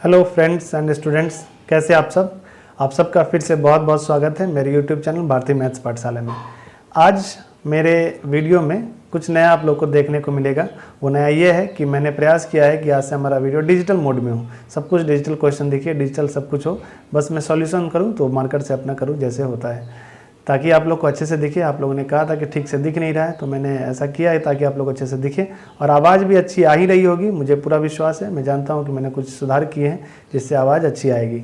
Hello friends and students, कैसे आप सबका फिर से बहुत बहुत स्वागत है मेरे यूट्यूब चैनल भारतीय मैथ्स पाठशाला में। आज मेरे वीडियो में कुछ नया आप लोग को देखने को मिलेगा। वो नया ये है कि मैंने प्रयास किया है कि आज से हमारा वीडियो डिजिटल मोड में हो, सब कुछ डिजिटल क्वेश्चन दिखिए, डिजिटल सब कुछ हो, बस मैं सॉल्यूशन करूँ तो मार्कर से अपना करूँ जैसे होता है, ताकि आप लोग को अच्छे से दिखे। आप लोगों ने कहा था कि ठीक से दिख नहीं रहा है, तो मैंने ऐसा किया है ताकि आप लोग अच्छे से दिखे और आवाज़ भी अच्छी आ ही रही होगी, मुझे पूरा विश्वास है। मैं जानता हूँ कि मैंने कुछ सुधार किए हैं जिससे आवाज़ अच्छी आएगी।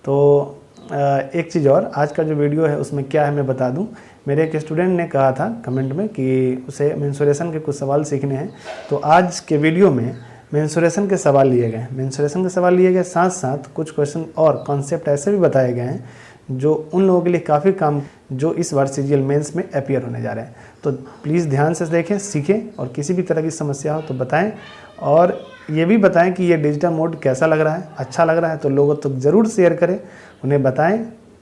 तो एक चीज़ और, आज का जो वीडियो है उसमें क्या है मैं बता दूं। मेरे एक स्टूडेंट ने कहा था कमेंट में कि उसे मेंसुरेशन के कुछ सवाल सीखने हैं, तो आज के वीडियो में मेंसुरेशन के सवाल लिए गए। मेंसुरेशन के सवाल लिए गए, साथ साथ कुछ क्वेश्चन और कॉन्सेप्ट ऐसे भी बताए गए हैं जो उन लोगों के लिए काफ़ी काम, जो इस बार सीजीएल मेंस में अपीयर होने जा रहे हैं। तो प्लीज़ ध्यान से देखें, सीखें और किसी भी तरह की समस्या हो तो बताएं, और ये भी बताएं कि ये डिजिटल मोड कैसा लग रहा है। अच्छा लग रहा है तो लोगों तक ज़रूर शेयर करें, उन्हें बताएं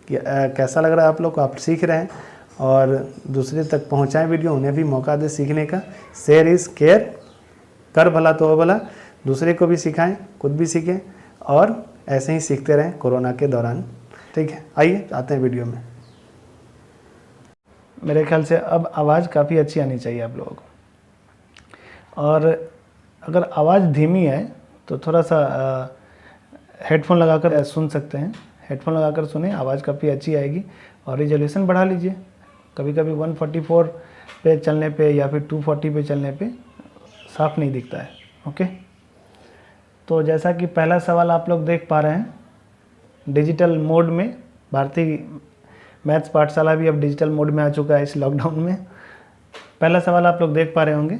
कि कैसा लग रहा है आप लोग को, आप सीख रहे हैं, और दूसरे तक पहुंचाएं वीडियो, उन्हें भी मौका दें सीखने का। शेयर इज़ केयर, कर भला तो भला, दूसरे को भी सिखाएं, खुद भी सीखें और ऐसे ही सीखते रहें कोरोना के दौरान। ठीक है, आइए आते हैं वीडियो में। मेरे ख्याल से अब आवाज़ काफ़ी अच्छी आनी चाहिए आप लोगों को, और अगर आवाज़ धीमी है तो थोड़ा सा हेडफोन लगाकर सुन सकते हैं। हेडफोन लगाकर सुने, आवाज़ काफ़ी अच्छी आएगी। और रिजोल्यूशन बढ़ा लीजिए, कभी कभी 144 पे चलने पे या फिर 240 पे चलने पे साफ नहीं दिखता है। ओके, तो जैसा कि पहला सवाल आप लोग देख पा रहे हैं, डिजिटल मोड में भारतीय मैथ्स पाठशाला भी अब डिजिटल मोड में आ चुका है इस लॉकडाउन में। पहला सवाल आप लोग देख पा रहे होंगे,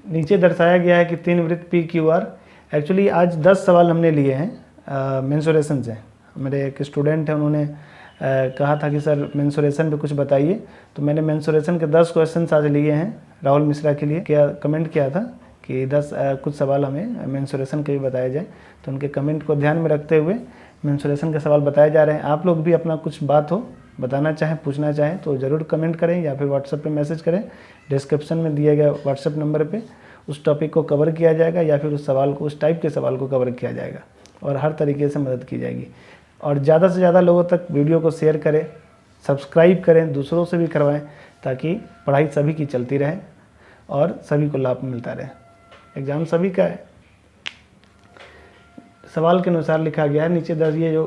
नीचे दर्शाया गया है कि 3 वृत्त पी क्यू आर। एक्चुअली आज 10 सवाल हमने लिए हैं मेंसुरेशन से। मेरे एक स्टूडेंट हैं, उन्होंने कहा था कि सर मेंसुरेशन पे कुछ बताइए, तो मैंने मेंसुरेशन के 10 क्वेश्चन आज लिए हैं राहुल मिश्रा के लिए। क्या कमेंट किया था कि 10 कुछ सवाल हमें मेंसुरेशन के भी बताया जाए, तो उनके कमेंट को ध्यान में रखते हुए मेंसुरेशन के सवाल बताए जा रहे हैं। आप लोग भी अपना कुछ बात हो, बताना चाहें, पूछना चाहें तो ज़रूर कमेंट करें या फिर व्हाट्सएप पे मैसेज करें। डिस्क्रिप्शन में दिए गए व्हाट्सएप नंबर पे उस टॉपिक को कवर किया जाएगा या फिर उस सवाल को, उस टाइप के सवाल को कवर किया जाएगा और हर तरीके से मदद की जाएगी। और ज़्यादा से ज़्यादा लोगों तक वीडियो को शेयर करें, सब्सक्राइब करें, दूसरों से भी करवाएं, ताकि पढ़ाई सभी की चलती रहे और सभी को लाभ मिलता रहे। एग्ज़ाम सभी का है। सवाल के अनुसार लिखा गया है, नीचे दर्ज ये जो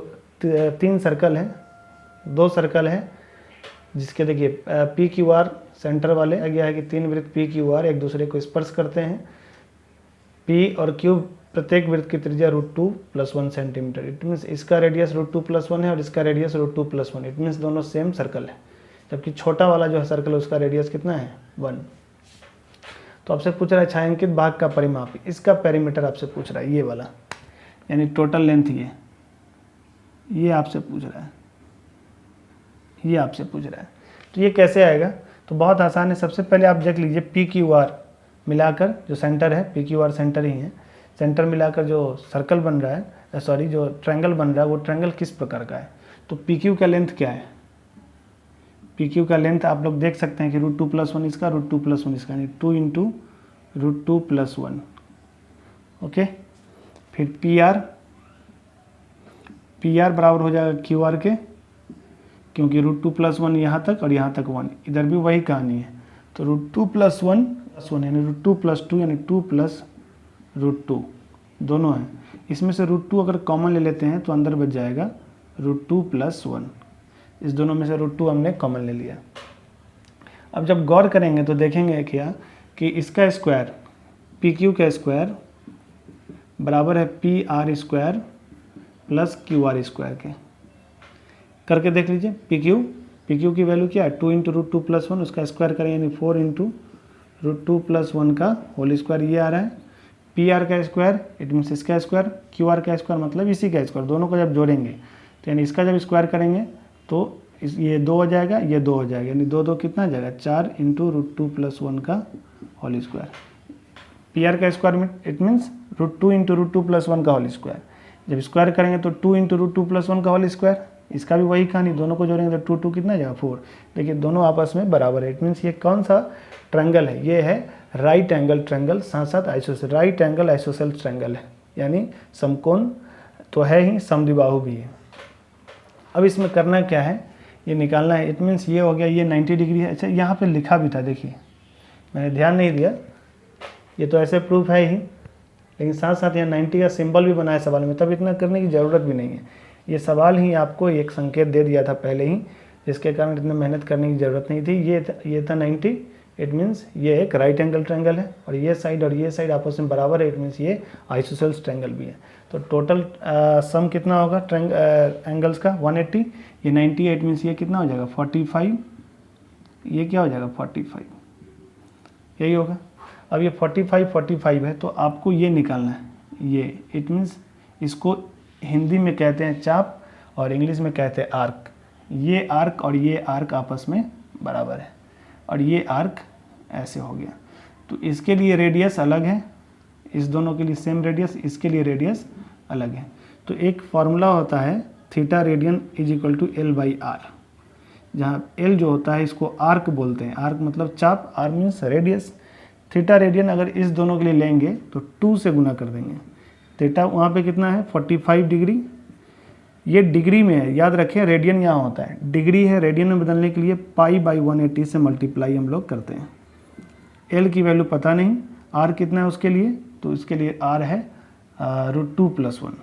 3 सर्कल हैं, 2 सर्कल हैं जिसके देखिए पी क्यू आर सेंटर वाले आ गया है कि 3 वृत्त पी क्यू आर एक दूसरे को स्पर्श करते हैं। पी और क्यू प्रत्येक वृत्त की त्रिज्या √2 + 1 सेंटीमीटर। इट मीन्स इसका रेडियस √2 + 1 है और इसका रेडियस √2 + 1। इट मीन्स दोनों सेम सर्कल है, जबकि छोटा वाला जो है सर्कल है उसका रेडियस कितना है 1। तो आपसे पूछ रहा है छायांकित भाग का परिमाप, इसका पेरीमीटर आपसे पूछ रहा है, ये वाला, यानी टोटल लेंथ ये आपसे पूछ रहा है, ये आपसे पूछ रहा है। तो ये कैसे आएगा? तो बहुत आसान है। सबसे पहले आप देख लीजिए पी क्यू आर मिलाकर जो सेंटर है, पी क्यू आर सेंटर ही है, सेंटर मिलाकर जो सर्कल बन रहा है, सॉरी जो ट्रायंगल बन रहा है, वो ट्रायंगल किस प्रकार का है। तो पी क्यू का लेंथ क्या है? पी क्यू का लेंथ आप लोग देख सकते हैं कि √2 + 1 इसका, √2 + 1 इसका, यानी 2 × √2 + 1। ओके, फिर पी आर बराबर हो जाएगा क्यू आर के, क्योंकि √2 + 1 यहाँ तक और यहाँ तक 1, इधर भी वही कहानी है। तो √2 + 1 यानी √2 + 2 यानी 2 + √2 दोनों हैं। इसमें से √2 अगर कॉमन ले लेते हैं तो अंदर बच जाएगा √2 + 1। इस दोनों में से √2 हमने कॉमन ले लिया। अब जब गौर करेंगे तो देखेंगे क्या कि इसका स्क्वायर, पी क्यू का स्क्वायर बराबर है PR² + QR² के। करके देख लीजिए, पी क्यू की वैल्यू क्या है 2 × √2 + 1, उसका स्क्वायर करें यानी 4 × √2 + 1 का होल स्क्वायर, ये आ रहा है। पी आर का स्क्वायर इट मीन्स इसका स्क्वायर, क्यू आर का स्क्वायर मतलब इसी का स्क्वायर, दोनों को जब जोड़ेंगे तो यानी इसका जब स्क्वायर करेंगे तो ये 2 हो जाएगा, ये 2 हो जाएगा, यानी 2 कितना आ जाएगा 4 × √2 + 1 का होल स्क्वायर। पी आर का स्क्वायर में इट मीन्स √2 × √2 + 1 का होल स्क्वायर, जब स्क्वायर करेंगे तो 2 × √2 + 1 का होल स्क्वायर, इसका भी वही कहानी, दोनों को जोड़ेंगे तो 2 2 कितना जाएगा 4। देखिए दोनों आपस में बराबर है। इट मीन्स ये कौन सा ट्रायंगल है, ये है राइट एंगल ट्रायंगल, साथ साथ ISOCELL, right angle ISOCELL triangle है, यानी समकोण तो है ही, समद्विबाहु भी है। अब इसमें करना क्या है, ये निकालना है। इट मीन्स ये हो गया, ये 90 डिग्री है। अच्छा यहाँ पे लिखा भी था, देखिए मैंने ध्यान नहीं दिया, ये तो ऐसे प्रूफ है ही, लेकिन साथ साथ यहाँ 90 का सिंबल भी बनाया सवाल में, तब इतना करने की ज़रूरत भी नहीं है। ये सवाल ही आपको एक संकेत दे दिया था पहले ही, जिसके कारण इतनी मेहनत करने की ज़रूरत नहीं थी। ये था 90। इट मीन्स ये एक राइट एंगल ट्रायंगल है और ये साइड आपस में बराबर है। इट मीन्स ये आइसोसेल्स ट्रायंगल भी है। तो टोटल सम कितना होगा एंगल्स का 180, ये 90 है। इट मीन्स ये कितना हो जाएगा 45, ये क्या हो जाएगा 45, यही होगा। अब ये 45 है, तो आपको ये निकालना है ये। इट मीन्स इसको हिंदी में कहते हैं चाप और इंग्लिश में कहते हैं आर्क। ये आर्क और ये आर्क आपस में बराबर है और ये आर्क ऐसे हो गया। तो इसके लिए रेडियस अलग है, इस दोनों के लिए सेम रेडियस, इसके लिए रेडियस अलग है। तो एक फॉर्मूला होता है theta radian is equal to L/R, जहाँ L जो होता है इसको आर्क बोलते हैं। आर्क मतलब चाप, R means radius. Theta radian अगर इस दोनों के लिए लेंगे तो 2 से गुना कर देंगे। थीटा वहाँ पे कितना है 45 डिग्री, ये डिग्री में है, याद रखें रेडियन यहाँ होता है, डिग्री है। रेडियन में बदलने के लिए π/180 से मल्टीप्लाई हम लोग करते हैं। L की वैल्यू पता नहीं, R कितना है उसके लिए, तो इसके लिए R है √2 + 1,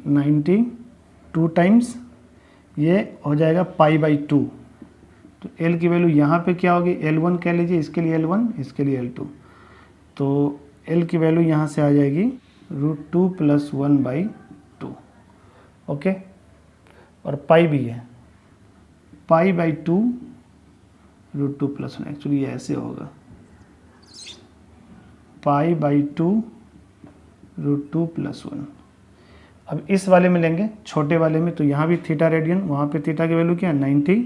90 2 टाइम्स ये हो जाएगा π/2। तो L की वैल्यू यहाँ पे क्या होगी, L1 कह लीजिए, इसके लिए L1, इसके लिए L2। तो L की वैल्यू यहाँ से आ जाएगी √2 + 1/2। ओके, और पाई भी है, π/2 √2 + 1। एक्चुअली ये ऐसे होगा π/2 √2 + 1। अब इस वाले में लेंगे, छोटे वाले में, तो यहाँ भी थीटा रेडियन, वहाँ पे थीटा की वैल्यू क्या है 90,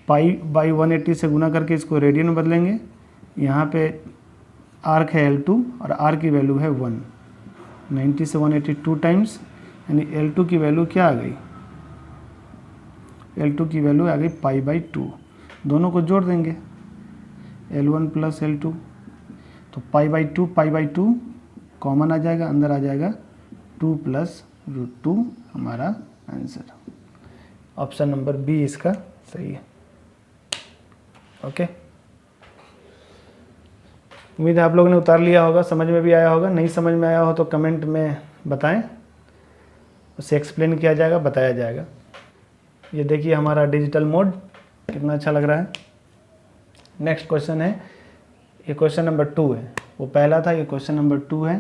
π/180 से गुना करके इसको रेडियन में बदलेंगे। यहाँ पे आर्क है L2 और R की वैल्यू है 1, 90 से 180 2 टाइम्स, यानी L2 की वैल्यू क्या आ गई, L2 की वैल्यू आ गई π/2। दोनों को जोड़ देंगे, L1 + L2, तो π/2 कॉमन आ जाएगा, अंदर आ जाएगा 2 + √2 हमारा आंसर। ऑप्शन नंबर बी इसका सही है। ओके, उम्मीद है आप लोगों ने उतार लिया होगा, समझ में भी आया होगा। नहीं समझ में आया हो तो कमेंट में बताएं, उसे एक्सप्लेन किया जाएगा, बताया जाएगा। ये देखिए हमारा डिजिटल मोड कितना अच्छा लग रहा है। नेक्स्ट क्वेश्चन है, ये क्वेश्चन नंबर 2 है, वो पहला था, ये क्वेश्चन नंबर 2 है।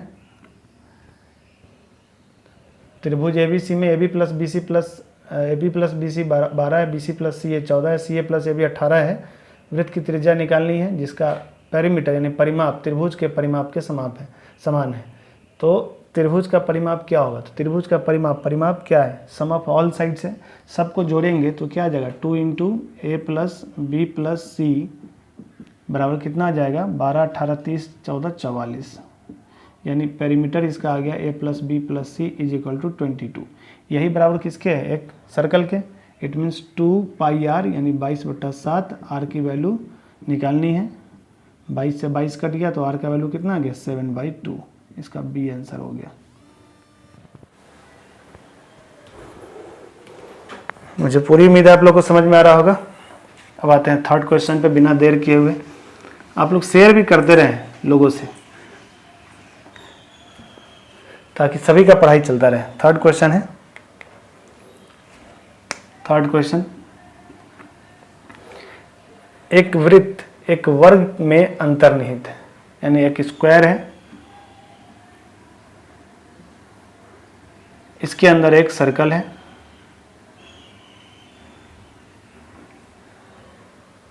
त्रिभुज ABC में AB + BC + 12 है, BC + CA 14 है, CA + AB 18 है। वृत्त की त्रिज्या निकालनी है जिसका पेरीमीटर यानी परिमाप त्रिभुज के परिमाप के समान है। तो त्रिभुज का परिमाप क्या होगा, तो त्रिभुज का परिमाप क्या है, सम ऑफ ऑल साइड्स है। सबको जोड़ेंगे तो क्या आ जाएगा 2 × A + B + C बराबर कितना आ जाएगा 12 18 30 14 44, यानी पेरीमीटर इसका आ गया A + B + C = 22। यही बराबर किसके है, एक सर्कल के। इट मीन्स 2πr यानी 22/7। R की वैल्यू निकालनी है, 22 से 22 कट गया तो R का वैल्यू कितना आ गया 7/2। इसका बी आंसर हो गया। मुझे पूरी उम्मीद है आप लोग को समझ में आ रहा होगा। अब आते हैं थर्ड क्वेश्चन पे, बिना देर किए हुए। आप लोग शेयर भी करते रहें लोगों से ताकि सभी का पढ़ाई चलता रहे। थर्ड क्वेश्चन है, थर्ड क्वेश्चन, एक वृत्त एक वर्ग में अंतर्निहित है, यानी एक स्क्वायर है, इसके अंदर एक सर्कल है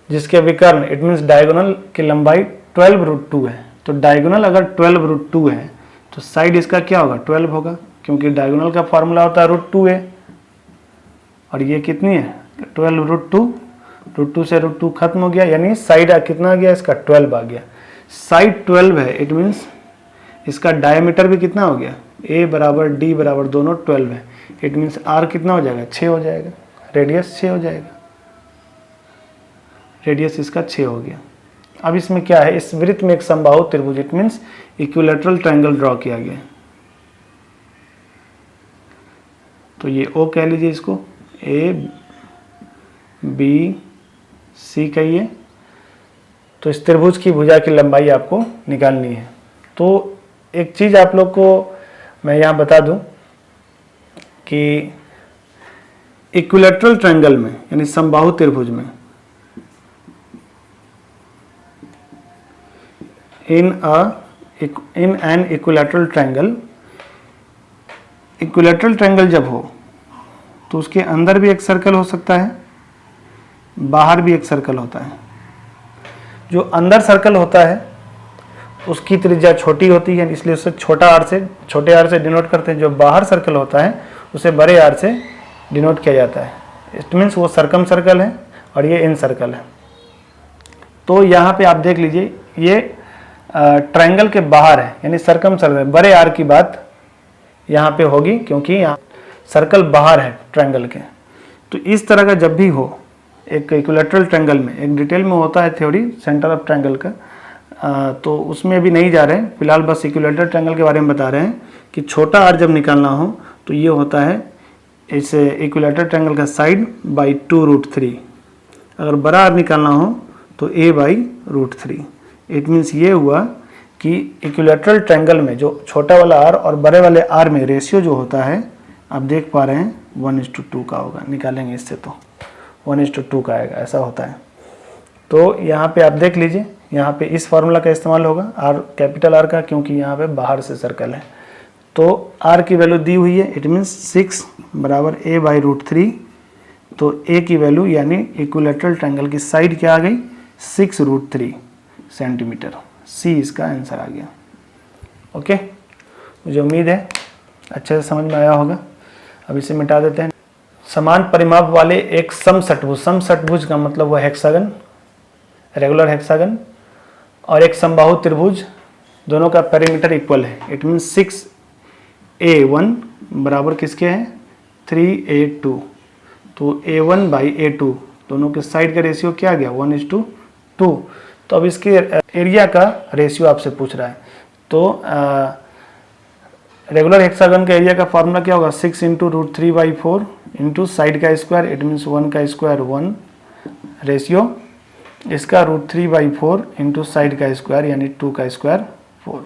जिसके विकर्ण इट मीन्स डायगोनल की लंबाई 12√2 है। तो डायगोनल अगर 12√2 है तो साइड इसका क्या होगा 12 होगा, क्योंकि डायगोनल का फॉर्मूला होता है √2 है, और ये कितनी है 12√2। √2 से √2 खत्म हो गया, यानी साइड कितना आ गया इसका 12 आ गया। साइड 12 है, इट मीन्स इसका डायमीटर भी कितना हो गया, ए बराबर डी बराबर दोनों 12 है। इट मीन्स आर कितना हो जाएगा, 6 हो जाएगा, रेडियस 6 हो जाएगा, रेडियस इसका 6 हो गया। अब इसमें क्या है, इस वृत्त में एक समबाहु त्रिभुज, it means equilateral triangle draw किया गया। तो ये ओ कह लीजिए इसको, ए बी सी कहिए। तो इस त्रिभुज की भुजा की लंबाई आपको निकालनी है। तो एक चीज आप लोग को मैं यहाँ बता दूं कि इक्विलैटरल ट्रायंगल में यानी समबाहु त्रिभुज में in an equilateral triangle, equilateral triangle जब हो तो उसके अंदर भी एक सर्कल हो सकता है, बाहर भी एक सर्कल होता है। जो अंदर सर्कल होता है उसकी त्रिज्या छोटी होती है, इसलिए उसे छोटे आर से डिनोट करते हैं। जो बाहर सर्कल होता है उसे बड़े आर से डिनोट किया जाता है। इट मीन्स वो सर्कम सर्कल है और ये इन सर्कल है। तो यहाँ पे आप देख लीजिए ये ट्रायंगल के बाहर है, यानी सर्कम सर्कल, बड़े आर की बात यहाँ पे होगी क्योंकि यहाँ सर्कल बाहर है ट्रायंगल के। तो इस तरह का जब भी हो एक इक्विलैटरल ट्रायंगल में, एक डिटेल में होता है थ्योरी सेंटर ऑफ ट्रायंगल का, तो उसमें भी नहीं जा रहे हैं, फिलहाल बस इक्विलैटरल ट्रायंगल के बारे में बता रहे हैं कि छोटा आर जब निकालना हो तो ये होता है इस इक्विलैटरल ट्रायंगल का साइड बाई 2√3। अगर बड़ा आर निकालना हो तो a बाई √3। इट मीन्स ये हुआ कि इक्विलैटरल ट्रायंगल में जो छोटा वाला आर और बड़े वाले आर में रेशियो जो होता है आप देख पा रहे हैं 1:2 का होगा। निकालेंगे इससे तो 1:2 का आएगा, ऐसा होता है। तो यहाँ पे आप देख लीजिए, यहाँ पे इस फार्मूला का इस्तेमाल होगा आर, कैपिटल आर का, क्योंकि यहाँ पे बाहर से सर्कल है। तो आर की वैल्यू दी हुई है, इट मीन्स 6 बराबर a बाई √3। तो a की वैल्यू यानी इक्विलैटरल ट्रायंगल की साइड क्या आ गई, 6√3 सेंटीमीटर। सी इसका आंसर आ गया। ओके, मुझे उम्मीद है अच्छे से समझ में आया होगा। अब इसे मिटा देते हैं। समान परिमाप वाले एक समषटभुज, समषटभुज का मतलब वह हेक्सागन, रेगुलर हेक्सागन, और एक समबाहु त्रिभुज, दोनों का पेरीमीटर इक्वल है। इट मीन्स 6a1 बराबर किसके हैं, 3a2। तो a1 बाई a2 दोनों के साइड का रेशियो क्या आ गया, 1:2। तो अब इसके एरिया का रेशियो आपसे पूछ रहा है। तो रेगुलर हेक्सागन का एरिया का फार्मूला क्या होगा, 6 × √3/4 इंटू साइड का स्क्वायर, इट मीन्स 1 का स्क्वायर 1, रेशियो इसका √3/4 इंटू साइड का स्क्वायर यानी 2 का स्क्वायर 4।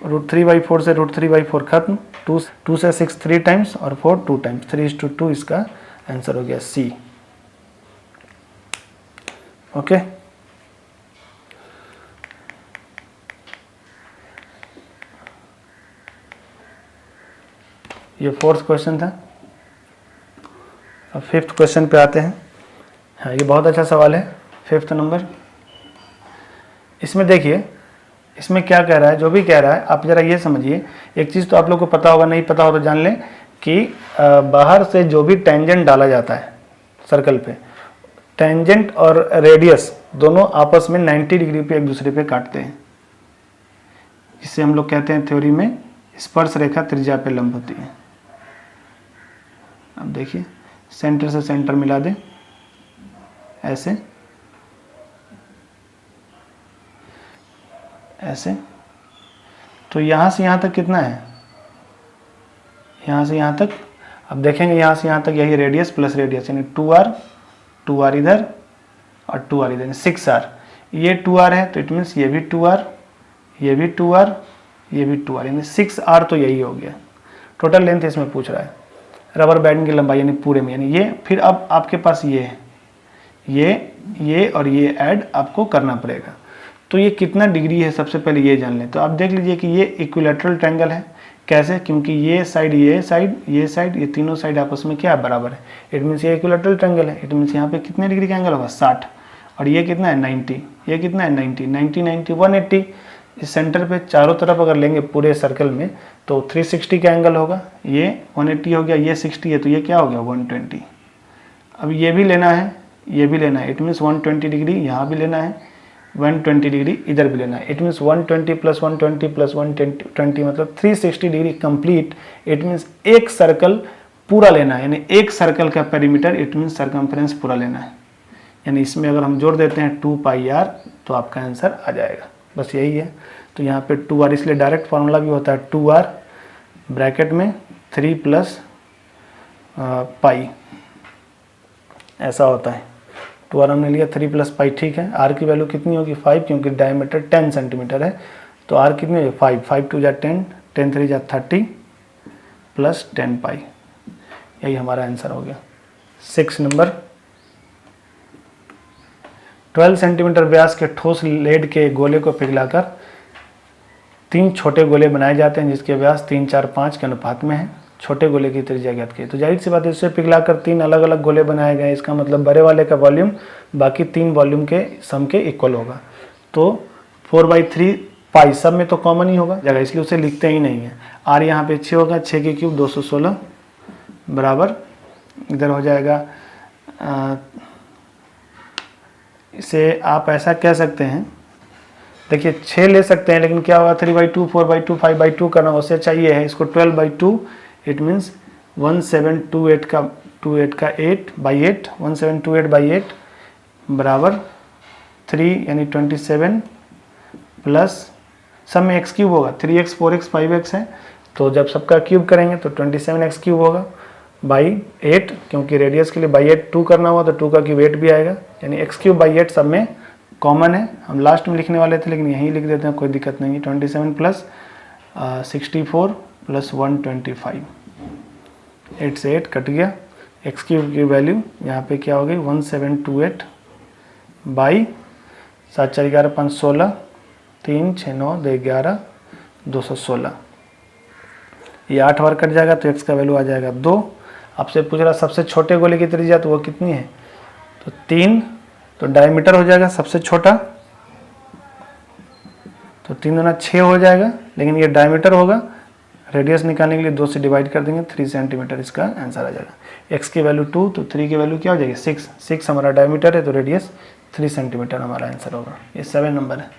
√3/4 से √3/4 खत्म, 2 से 6 3 टाइम्स और 4 2 टाइम्स, 3:2 इसका आंसर हो गया सी। ओके, ये 4th क्वेश्चन था। अब 5th क्वेश्चन पे आते हैं। हाँ, ये बहुत अच्छा सवाल है, 5th नंबर। इसमें देखिए, इसमें क्या कह रहा है, जो भी कह रहा है आप जरा ये समझिए। एक चीज़ तो आप लोग को पता होगा, नहीं पता हो तो जान लें कि बाहर से जो भी टेंजेंट डाला जाता है सर्कल पे, टेंजेंट और रेडियस दोनों आपस में 90 डिग्री पे एक दूसरे पे काटते हैं, जिसे हम लोग कहते हैं थ्योरी में स्पर्श रेखा त्रिज्या पे लंब होती है। अब देखिए, सेंटर से सेंटर मिला दें ऐसे ऐसे, तो यहाँ से यहाँ तक कितना है, यहाँ से यहाँ तक, अब देखेंगे यहाँ से यहाँ तक यही रेडियस प्लस रेडियस यानी 2r इधर और 2r इधर, 6r। ये 2r है तो इट मीन्स ये भी 2r, ये भी 2r, ये भी 2r, यानी 6r तो यही हो गया। टोटल लेंथ इसमें पूछ रहा है, रबर बैंड की लंबाई यानी पूरे में, यानी ये। फिर अब आपके पास ये है, ये और ये ऐड आपको करना पड़ेगा। तो ये कितना डिग्री है सबसे पहले ये जान लें। तो आप देख लीजिए कि ये इक्विलैटरल ट्रायंगल है। कैसे, क्योंकि ये साइड ये तीनों साइड आपस में क्या बराबर है। इट मीन्स ये इक्विलैटरल ट्रायंगल है। इट मीन्स यहाँ पे कितने डिग्री का एंगल होगा, 60, और ये कितना है 90, ये कितना है 90, 180। इस सेंटर पे चारों तरफ अगर लेंगे पूरे सर्कल में तो 360 का एंगल होगा। ये 180 हो गया, ये 60 है तो ये क्या हो गया 120। अब ये भी लेना है, ये भी लेना है। इट मीन्स 120 डिग्री यहाँ भी लेना है 120 डिग्री इधर भी लेना है। इट मीन्स 120 प्लस 120 प्लस 120 मतलब 360 डिग्री कंप्लीट। इट मीन्स एक सर्कल पूरा लेना है, यानी एक सर्कल का पेरीमीटर, इट मीन्स सर्कमफ्रेंस पूरा लेना है। यानी इसमें अगर हम जोड़ देते हैं 2πr तो आपका आंसर आ जाएगा। बस यही है। तो यहाँ पे 2r, इसलिए डायरेक्ट फार्मूला भी होता है 2r ब्रैकेट में 3 प्लस पाई, ऐसा होता है। 2r हमने लिया, 3 प्लस पाई, ठीक है। r की वैल्यू कितनी होगी 5, क्योंकि डायमीटर 10 सेंटीमीटर है, तो r कितनी होगी 5, 5 2 जा 10, 10 3 जा 30 प्लस 10 पाई, यही हमारा आंसर हो गया। 6 नंबर, 12 सेंटीमीटर व्यास के ठोस लेड के गोले को पिघलाकर 3 छोटे गोले बनाए जाते हैं जिसके व्यास 3 4 5 के अनुपात में है। छोटे गोले की त्रिज्या ज्ञात की। तो जाहिर सी बात है, इससे पिघलाकर 3 अलग अलग गोले बनाए गए, इसका मतलब बड़े वाले का वॉल्यूम बाकी 3 वॉल्यूम के सम के इक्वल होगा। तो 4/3 पाई, सब में तो कॉमन ही होगा जगह, इसलिए उसे लिखते ही नहीं है। r यहाँ पे 6 होगा, 6 के क्यूब 216 बराबर, इधर हो जाएगा इसे आप ऐसा कह सकते हैं, देखिए 6 ले सकते हैं, लेकिन क्या होगा 3/2 4/2 5/2 करना, उससे चाहिए है इसको 12/2। इट मीन्स 1728 का 8/8 1728/8 बराबर 3 यानी 27 प्लस सब में x क्यूब होगा, 3x 4x 5x है, तो जब सबका क्यूब करेंगे तो 27x क्यूब होगा बाई 8, क्योंकि रेडियस के लिए बाई 8 2 करना हुआ तो 2 का क्यूब 8 भी आएगा, यानी x क्यूब बाई 8 सब में कॉमन है। हम लास्ट में लिखने वाले थे लेकिन यहीं लिख देते हैं, कोई दिक्कत नहीं है। 27 प्लस 64 प्लस 125, 8 से 8 कट गया। x क्यूब की वैल्यू यहाँ पे क्या हो गई 1728 बाई 7 4 11 5 16 3 6 9 2 11 216, ये 8 बार कट जाएगा तो x का वैल्यू आ जाएगा 2। आपसे पूछ रहा सबसे छोटे गोले की त्रिज्या, तो वो कितनी है, तो 3, तो डायमीटर हो जाएगा सबसे छोटा, तो 3 दूना 6 हो जाएगा, लेकिन ये डायमीटर होगा, रेडियस निकालने के लिए 2 से डिवाइड कर देंगे, 3 सेंटीमीटर इसका आंसर आ जाएगा। x की वैल्यू 2, तो 3 की वैल्यू क्या हो जाएगी 6, 6 हमारा डायमीटर है, तो रेडियस 3 सेंटीमीटर हमारा आंसर होगा। ये 7 नंबर है।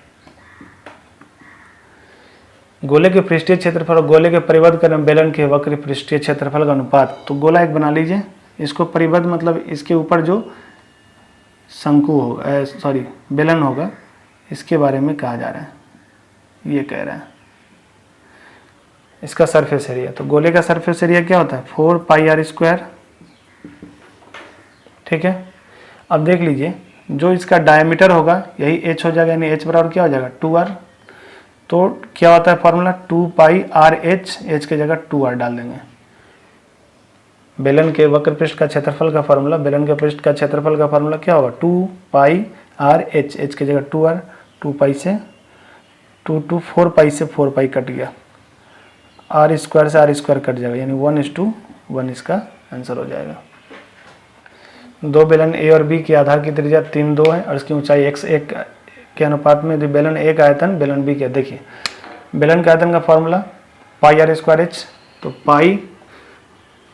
गोले के पृष्ठीय क्षेत्रफल और गोले के परिबद्ध क्रम बेलन के वक्र पृष्ठीय क्षेत्रफल का अनुपात। तो गोला एक बना लीजिए, इसको परिबद्ध मतलब इसके ऊपर जो शंकु होगा, सॉरी बेलन होगा, इसके बारे में कहा जा रहा है, ये कह रहा है इसका सरफेस एरिया। तो गोले का सरफेस एरिया क्या होता है 4πr², ठीक है। अब देख लीजिए जो इसका डायमीटर होगा यही h हो जाएगा, यानी h बराबर क्या हो जाएगा 2r। तो क्या होता है फॉर्मूला 2πrh, h की जगह 2r डाल देंगे। बेलन के वक्र पृष्ठ का क्षेत्रफल का फॉर्मूला, बेलन के पृष्ठ का क्षेत्रफल का फॉर्मूला क्या होगा 2πrh, h की जगह 2r, 2π से 4π से 4π कट गया, r स्क्वायर से r स्क्वायर कट जाएगा, यानी 1:1 इसका आंसर हो जाएगा। दो बेलन a और b की आधार की त्रिज्या 3 2 है और इसकी ऊंचाई x1 के अनुपात में यदि बेलन a का आयतन बेलन b का, देखिए बेलन का आयतन का फॉर्मूला πr²h, तो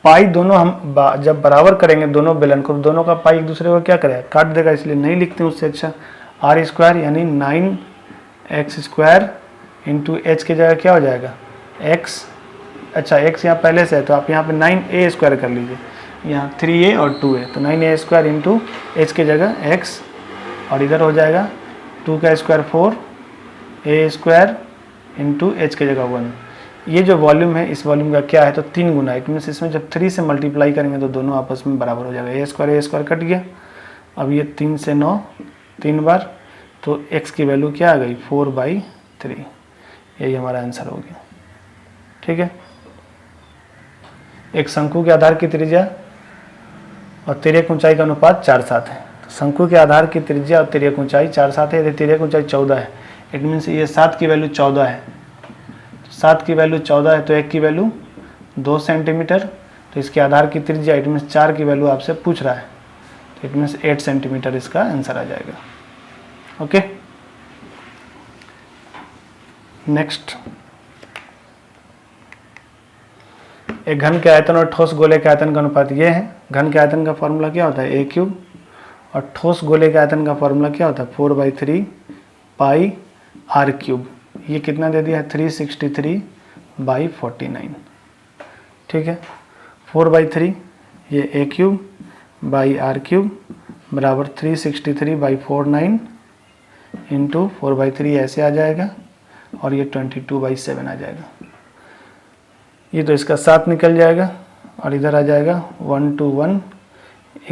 पाई दोनों हम जब बराबर करेंगे दोनों बेलन को, दोनों का पाई एक दूसरे को क्या करेगा काट देगा, इसलिए नहीं लिखते हैं उससे अच्छा r² यानी 9x² इंटू h की जगह क्या हो जाएगा x, अच्छा x यहाँ पहले से है तो आप यहाँ पे 9a² कर लीजिए, यहाँ 3a और 2a, तो 9a² इंटू h की जगह x, और इधर हो जाएगा 2 का स्क्वायर 4 a² इंटू h की जगह 1। ये जो वॉल्यूम है इस वॉल्यूम का क्या है तो 3 गुना, इट मीन्स इसमें जब 3 से मल्टीप्लाई करेंगे तो दोनों आपस में बराबर हो जाएगा, a² कट गया। अब ये 3 से 9 3 बार, तो x की वैल्यू क्या आ गई 4/3, यही हमारा आंसर हो गया, ठीक है। एक शंकु के आधार की त्रिज्या और तिर्यक ऊंचाई का अनुपात 4:7 है। तो शंकु के आधार की त्रिज्या और तिर्यक ऊंचाई 4:7 है, यदि तिर्यक ऊंचाई 14 है, इट मीन्स ये 7 की वैल्यू 14 है, 7 की वैल्यू 14 है तो 1 की वैल्यू 2 सेंटीमीटर, तो इसके आधार की त्रिज्या इट मीन्स 4 की वैल्यू आपसे पूछ रहा है, तो इट मीन्स 8 सेंटीमीटर इसका आंसर आ जाएगा। ओके, नेक्स्ट, एक घन के आयतन और ठोस गोले के आयतन का अनुपात ये है। घन के आयतन का फॉर्मूला क्या होता है a³ और ठोस गोले के आयतन का फॉर्मूला क्या होता है 4/3 पाई आर क्यूब, ये कितना दे दिया है 363/49, ठीक है। 4/3 ये ए क्यूब बाई आर क्यूब बराबर 363/49 इंटू 4/3 ऐसे आ जाएगा और ये 22/7 आ जाएगा। ये तो इसका 7 निकल जाएगा और इधर आ जाएगा 1 to 1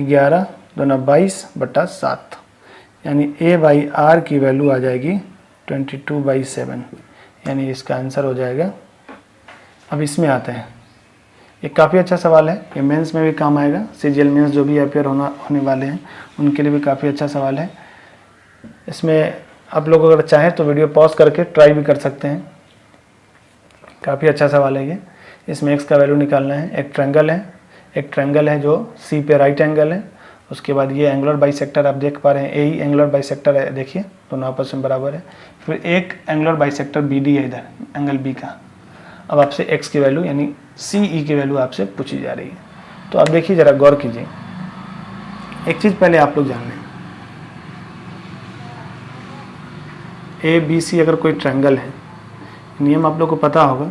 11 दूना 22/7, यानी ए बाई आर की वैल्यू आ जाएगी 22/7, यानी इसका आंसर हो जाएगा। अब इसमें आते हैं, ये काफ़ी अच्छा सवाल है, ये मेंस में भी काम आएगा, सीजीएल मेंस जो भी अपेयर होने वाले हैं उनके लिए भी काफ़ी अच्छा सवाल है। इसमें आप लोग अगर चाहें तो वीडियो पॉज करके ट्राई भी कर सकते हैं, काफ़ी अच्छा सवाल है ये। इसमें एक्स का वैल्यू निकालना है। एक ट्रायंगल है जो सी पे राइट एंगल है, उसके बाद ये एंगुलर बाइसेक्टर आप देख पा रहे हैं, यही एंगुलर बाइसेक्टर है, देखिए दोनों आपस में बराबर है। फिर एक एंगुलर बाइसेक्टर बी डी है इधर एंगल बी का। अब आपसे एक्स की वैल्यू यानी सी ई की वैल्यू आपसे पूछी जा रही है, तो आप देखिए ज़रा गौर कीजिए। एक चीज़ पहले आप लोग जान लें, ए बी सी अगर कोई ट्रायंगल है, नियम आप लोग को पता होगा,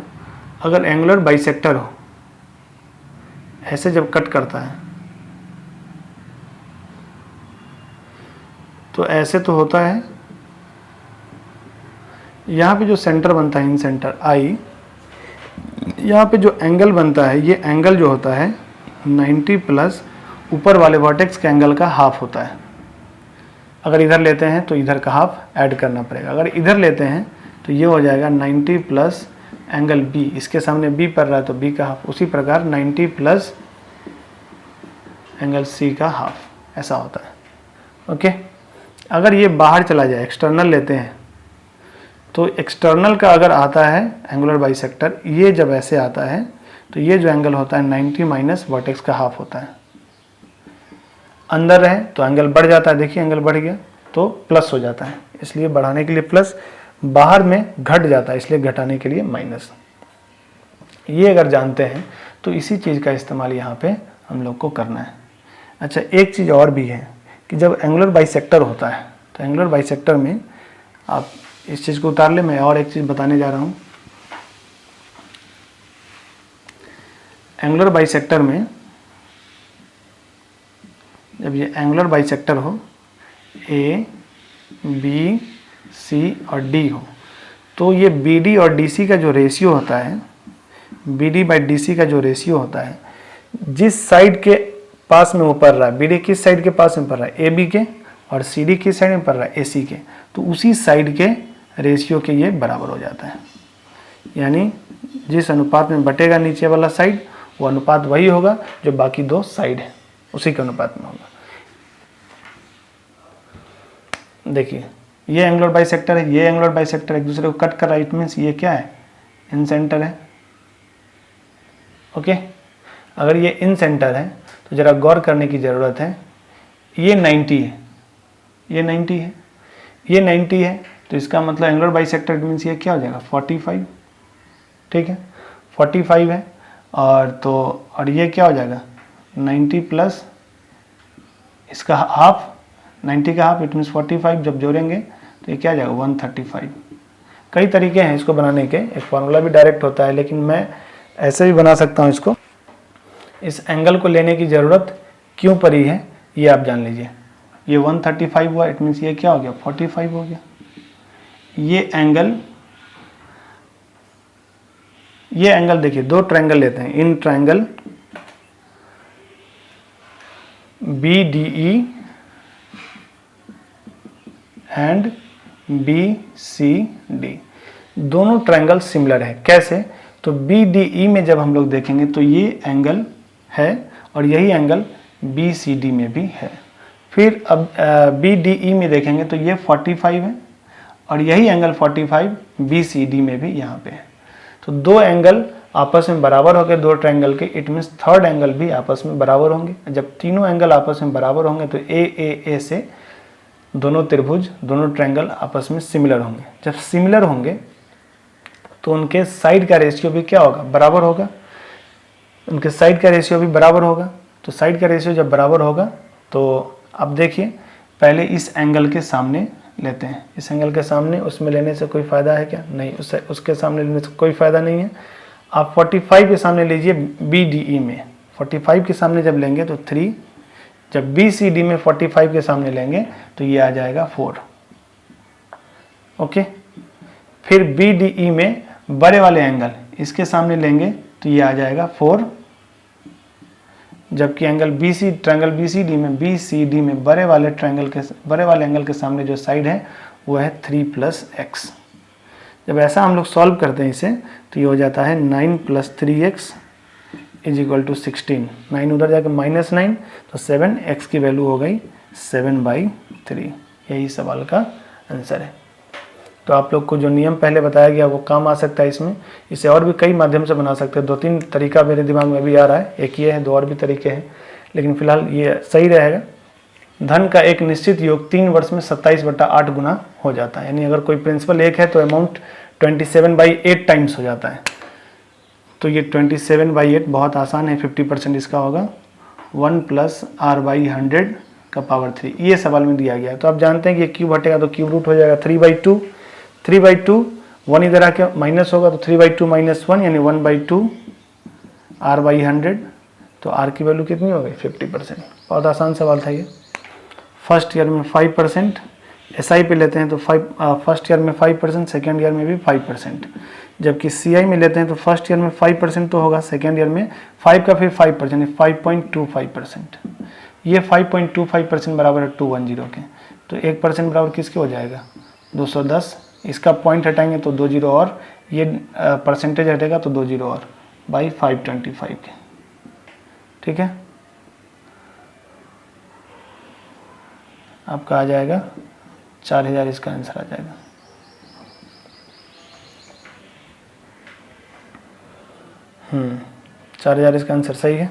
अगर एंगुलर बाइसेक्टर हो, ऐसे जब कट करता है तो ऐसे तो होता है, यहाँ पे जो सेंटर बनता है इन सेंटर आई, यहाँ पे जो एंगल बनता है, ये एंगल जो होता है 90 प्लस ऊपर वाले वर्टेक्स के एंगल का हाफ होता है। अगर इधर लेते हैं तो इधर का हाफ ऐड करना पड़ेगा, अगर इधर लेते हैं तो ये हो जाएगा 90 प्लस एंगल बी, इसके सामने बी पड़ रहा है तो बी का हाफ, उसी प्रकार 90 प्लस एंगल सी का हाफ, ऐसा होता है। ओके, अगर ये बाहर चला जाए, एक्सटर्नल लेते हैं, तो एक्सटर्नल का अगर आता है एंगुलर बाइसेक्टर, ये जब ऐसे आता है तो ये जो एंगल होता है 90 माइनस वर्टेक्स का हाफ होता है। अंदर रहे तो एंगल बढ़ जाता है, देखिए एंगल बढ़ गया तो प्लस हो जाता है, इसलिए बढ़ाने के लिए प्लस, बाहर में घट जाता है इसलिए घटाने के लिए माइनस। ये अगर जानते हैं तो इसी चीज़ का इस्तेमाल यहाँ पे हम लोग को करना है। अच्छा, एक चीज़ और भी है कि जब एंगुलर बाइसेक्टर होता है तो एंगुलर बाइसेक्टर में आप इस चीज़ को उतार ले, मैं और एक चीज़ बताने जा रहा हूँ। एंगुलर बाइसेक्टर में जब ये एंगुलर बाइसेक्टर हो, ए बी सी और डी हो, तो ये बी डी और डी सी का जो रेशियो होता है, B D by D C का जो रेशियो होता है, जिस साइड के पास में वो पड़ रहा है, बी डी किस साइड के पास में पड़ रहा है, ए बी के, और सी डी किस साइड में पड़ रहा है, ए सी के, तो उसी साइड के रेशियो के ये बराबर हो जाता है। यानी जिस अनुपात में बटेगा नीचे वाला साइड, वो अनुपात वही होगा जो बाकी दो साइड है, उसी के अनुपात में होगा। देखिए ये एंगुलर बाइसेक्टर है, ये एंगुलर बाइसेक्टर एक दूसरे को कट कर रहा है, इट मीन्स ये क्या है, इन सेंटर है। ओके, अगर ये इन सेंटर है तो ज़रा गौर करने की ज़रूरत है, ये 90 है, ये 90 है, ये 90 है, तो इसका मतलब एंगुलर बाइसेक्टर इट मीन्स ये क्या हो जाएगा 45, ठीक है 45 है, और ये क्या हो जाएगा 90 प्लस इसका हाफ, 90 का हाफ इट मीन्स 45, जब जोड़ेंगे तो ये क्या आ जाएगा 135। कई तरीके हैं इसको बनाने के, एक फार्मूला भी डायरेक्ट होता है, लेकिन मैं ऐसे भी बना सकता हूँ इसको। इस एंगल को लेने की ज़रूरत क्यों पड़ी है ये आप जान लीजिए। ये 135 हुआ, इट मीन्स ये क्या हो गया 45 हो गया। ये एंगल देखिए, दो ट्रायंगल लेते हैं, in triangle B D E and B C D, दोनों ट्रायंगल सिमिलर है। कैसे, तो बी डी ई में जब हम लोग देखेंगे तो ये एंगल है और यही एंगल बी सी डी में भी है। फिर अब बी डी ई में देखेंगे तो ये 45 है और यही एंगल 45 बी सी डी में भी यहाँ पे है। तो दो एंगल आपस में बराबर हो गए, दो ट्रायंगल के, इट मीन्स थर्ड एंगल भी आपस में बराबर होंगे। जब तीनों एंगल आपस में बराबर होंगे तो ए से दोनों त्रिभुज, दोनों ट्रायंगल आपस में सिमिलर होंगे। जब सिमिलर होंगे तो उनके साइड का रेशियो भी क्या होगा, बराबर होगा। उनके साइड का रेशियो भी बराबर होगा। तो साइड का रेशियो जब बराबर होगा तो अब देखिए, पहले इस एंगल के सामने लेते हैं। इस एंगल के सामने उसमें लेने से कोई फ़ायदा है क्या? नहीं, उसके सामने लेने से कोई फ़ायदा नहीं है। आप 45 के सामने लीजिए BDE में, 45 के सामने जब लेंगे तो 3, जब BCD में 45 के सामने लेंगे तो ये आ जाएगा 4। ओके, फिर BDE में बड़े वाले एंगल इसके सामने लेंगे तो ये आ जाएगा 4, जबकि एंगल ट्रायंगल BCD में बड़े वाले एंगल के सामने जो साइड है वो है 3 + x। जब ऐसा हम लोग सॉल्व करते हैं इसे तो ये हो जाता है 9 + 3x = 16। 9 उधर जाकर -9 तो 7, x की वैल्यू हो गई 7/3। यही सवाल का आंसर है। तो आप लोग को जो नियम पहले बताया गया वो काम आ सकता है इसमें। इसे और भी कई माध्यम से बना सकते हैं। 2-3 तरीका मेरे दिमाग में भी आ रहा है, एक ये है, 2 और भी तरीके हैं, लेकिन फिलहाल ये सही रहेगा। धन का एक निश्चित योग 3 वर्ष में 27/8 गुना हो जाता है। यानी अगर कोई प्रिंसिपल 1 है तो अमाउंट 27/8 टाइम्स हो जाता है। तो ये 27/8 बहुत आसान है, 50% इसका होगा 1 + r/100 का पावर 3। ये सवाल में दिया गया है। तो आप जानते हैं कि ये क्यूब हटेगा तो क्यूब रूट हो जाएगा 3/2। 3/2 1 इधर आके माइनस होगा तो 3/2 - 1 यानी 1/2 r/100। तो r की वैल्यू कितनी हो गई? 50%। बहुत आसान सवाल था ये। फर्स्ट ईयर में 5%, SI पे लेते हैं तो फर्स्ट ईयर में 5%, सेकेंड ईयर में भी 5%। जबकि CI में लेते हैं तो फर्स्ट ईयर में 5% तो होगा, सेकेंड ईयर में 5 का फिर 5%, 5.25%। ये 5.25% बराबर है 210 के। तो 1% बराबर किसके हो जाएगा? 210। इसका पॉइंट हटाएंगे तो 2 0 और, ये परसेंटेज हटेगा तो 2 0 और, बाई 525 के। ठीक है, आपका आ जाएगा 4000, इसका आंसर आ जाएगा। हम्म, 4000 इसका आंसर सही है।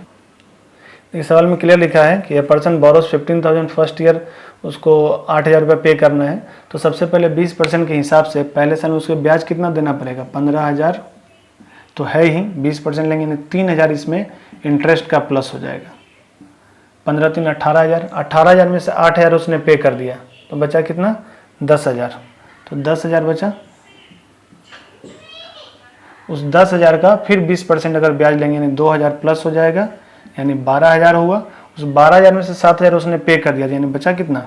इस सवाल में क्लियर लिखा है कि a person borrows 15,000 first year, उसको 8,000 रुपये पे करना है। तो सबसे पहले 20% के हिसाब से पहले साल में उसको ब्याज कितना देना पड़ेगा? 15,000 तो है ही, 20% लेंगे 3,000 इसमें इंटरेस्ट का प्लस हो जाएगा। 15 3 18,000, 18,000 में से 8,000 उसने पे कर दिया तो बचा कितना? 10,000। तो 10,000 बचा। उस 10,000 का फिर 20% अगर ब्याज लेंगे यानी 2,000 प्लस हो जाएगा, यानी 12,000 हुआ। उस 12,000 में से 7,000 उसने पे कर दिया यानी बचा कितना?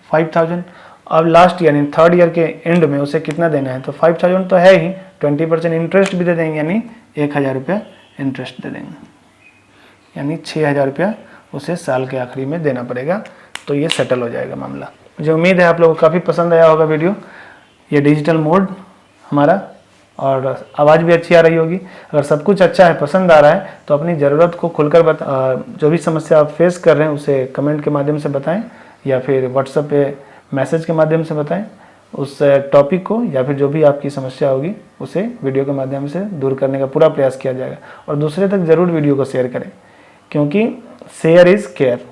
5,000। अब लास्ट यानी थर्ड ईयर के एंड में उसे कितना देना है? तो 5,000 तो है ही, 20% इंटरेस्ट भी दे देंगे यानी 1,000 रुपया इंटरेस्ट दे देंगे, यानी 6,000 रुपया उसे साल के आखिरी में देना पड़ेगा। तो ये सेटल हो जाएगा मामला। मुझे उम्मीद है आप लोगों को काफ़ी पसंद आया होगा वीडियो। ये डिजिटल मोड हमारा, और आवाज़ भी अच्छी आ रही होगी। अगर सब कुछ अच्छा है, पसंद आ रहा है तो अपनी ज़रूरत को खुलकर जो भी समस्या आप फेस कर रहे हैं उसे कमेंट के माध्यम से बताएं, या फिर व्हाट्सएप पे मैसेज के माध्यम से बताएं उस टॉपिक को, या फिर जो भी आपकी समस्या होगी उसे वीडियो के माध्यम से दूर करने का पूरा प्रयास किया जाएगा। और दूसरे तक ज़रूर वीडियो को शेयर करें, क्योंकि शेयर इज़ केयर।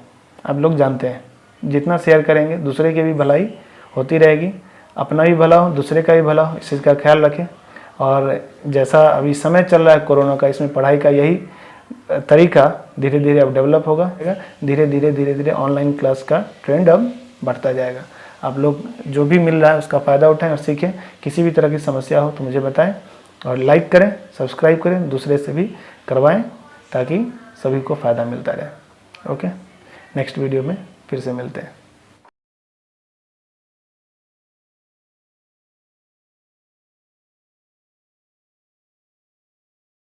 आप लोग जानते हैं जितना शेयर करेंगे दूसरे की भी भलाई होती रहेगी, अपना भी भला हो, दूसरे का भी भला हो, इस चीज़ का ख्याल रखें। और जैसा अभी समय चल रहा है कोरोना का, इसमें पढ़ाई का यही तरीका धीरे धीरे अब डेवलप होगा। धीरे धीरे ऑनलाइन क्लास का ट्रेंड अब बढ़ता जाएगा। आप लोग जो भी मिल रहा है उसका फ़ायदा उठाएं और सीखें। किसी भी तरह की समस्या हो तो मुझे बताएं, और लाइक करें, सब्सक्राइब करें, दूसरे से भी करवाएं ताकि सभी को फ़ायदा मिलता रहे। ओके, नेक्स्ट वीडियो में फिर से मिलते हैं।